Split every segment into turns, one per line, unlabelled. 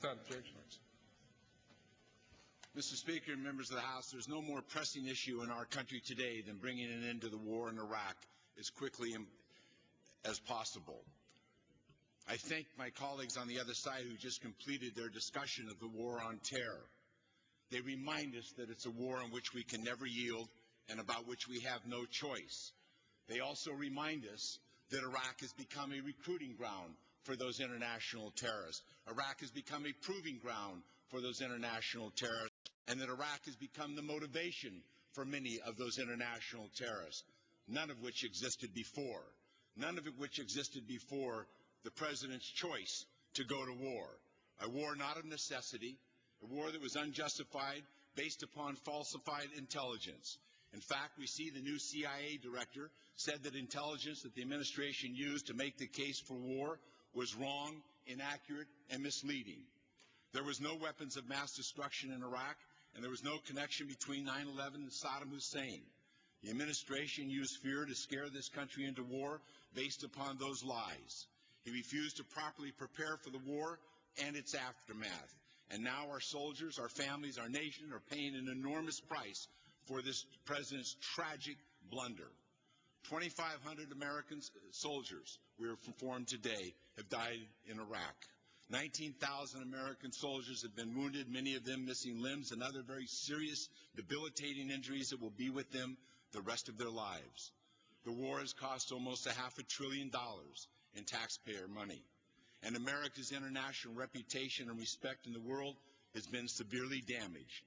Without objection.
Mr. Speaker and members of the House, there's no more pressing issue in our country today than bringing an end to the war in Iraq as quickly as possible. I thank my colleagues on the other side who just completed their discussion of the war on terror. They remind us that it's a war in which we can never yield and about which we have no choice. They also remind us that Iraq has become a recruiting ground for those international terrorists. Iraq has become a proving ground for those international terrorists, and that Iraq has become the motivation for many of those international terrorists, none of which existed before. None of it which existed before the president's choice to go to war. A war not of necessity, a war that was unjustified, based upon falsified intelligence. In fact, we see the new CIA director said that intelligence that the administration used to make the case for war was wrong, inaccurate, and misleading. There was no weapons of mass destruction in Iraq, and there was no connection between 9/11 and Saddam Hussein. The administration used fear to scare this country into war based upon those lies. He refused to properly prepare for the war and its aftermath. And now our soldiers, our families, our nation are paying an enormous price for this president's tragic blunder. 2,500 American soldiers, we are informed today, have died in Iraq. 19,000 American soldiers have been wounded, many of them missing limbs and other very serious, debilitating injuries that will be with them the rest of their lives. The war has cost almost $500 billion in taxpayer money, and America's international reputation and respect in the world has been severely damaged.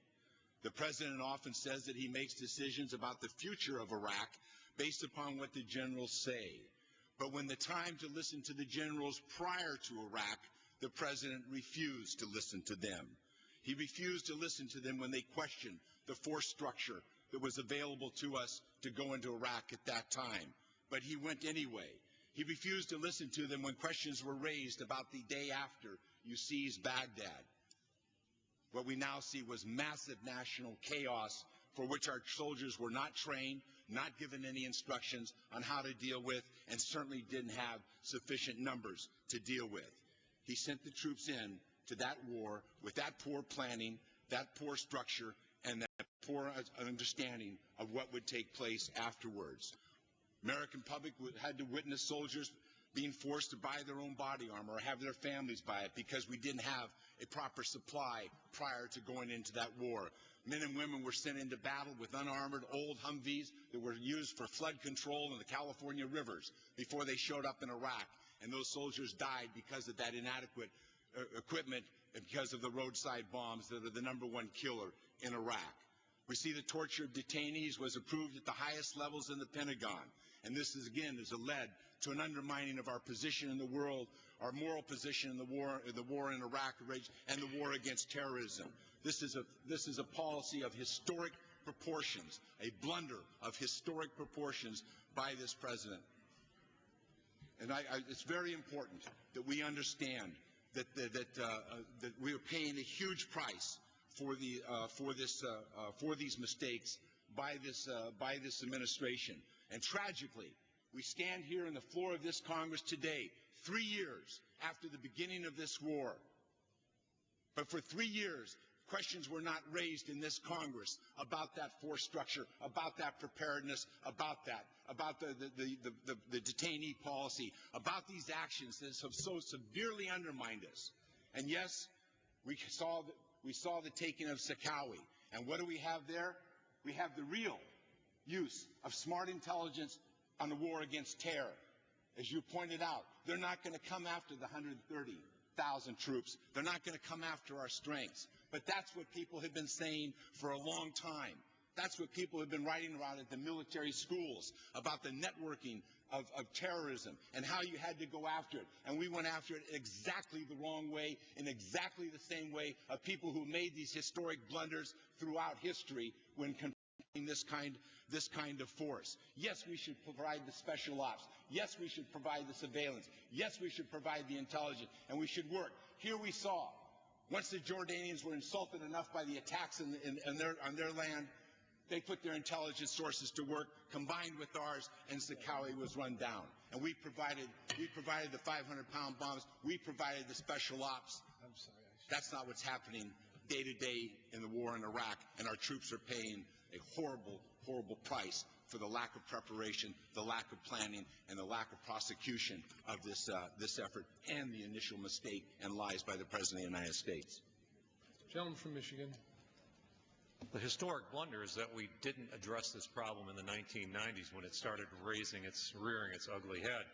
The president often says that he makes decisions about the future of Iraq based upon what the generals say. But when the time to listen to the generals prior to Iraq, the president refused to listen to them. He refused to listen to them when they questioned the force structure that was available to us to go into Iraq at that time. But he went anyway. He refused to listen to them when questions were raised about the day after you seized Baghdad. What we now see was massive national chaos for which our soldiers were not trained, not given any instructions on how to deal with, and certainly didn't have sufficient numbers to deal with. He sent the troops in to that war with that poor planning, that poor structure, and that poor understanding of what would take place afterwards. American public had to witness soldiers being forced to buy their own body armor or have their families buy it because we didn't have a proper supply prior to going into that war. Men and women were sent into battle with unarmored old Humvees that were used for flood control in the California rivers before they showed up in Iraq. And those soldiers died because of that inadequate equipment and because of the roadside bombs that are the #1 killer in Iraq. We see the torture of detainees was approved at the highest levels in the Pentagon. And this is, again, has led to an undermining of our position in the world, our moral position in the war in Iraq and the war against terrorism. This is a policy of historic proportions, a blunder of historic proportions by this president. And it's very important that we understand that we are paying a huge price for these mistakes by this administration. And tragically, we stand here on the floor of this Congress today, 3 years after the beginning of this war. But for 3 years, questions were not raised in this Congress about that force structure, about that preparedness, about the detainee policy, about these actions that have so severely undermined us. And yes, we saw the taking of Sakhawi. And what do we have there? We have the real use of smart intelligence on the war against terror. As you pointed out, they're not going to come after the 130,000 troops. They're not going to come after our strengths. But that's what people have been saying for a long time. That's what people have been writing about at the military schools, about the networking of terrorism and how you had to go after it. And we went after it exactly the wrong way, in exactly the same way of people who made these historic blunders throughout history when confronting this kind of force. Yes, we should provide the special ops. Yes, we should provide the surveillance. Yes, we should provide the intelligence, and we should work. Here we saw, once the Jordanians were insulted enough by the attacks on their land, they put their intelligence sources to work, combined with ours, and Sakhawi was run down. And we provided the 500-pound bombs. We provided the special ops.
I'm sorry.
That's not what's happening day to day in the war in Iraq, and our troops are paying a horrible, horrible price for the lack of preparation, the lack of planning, and the lack of prosecution of this effort, and the initial mistake and lies by the President of the United States.
Gentleman from Michigan.
The historic blunder is that we didn't address this problem in the 1990s when it started rearing its ugly head.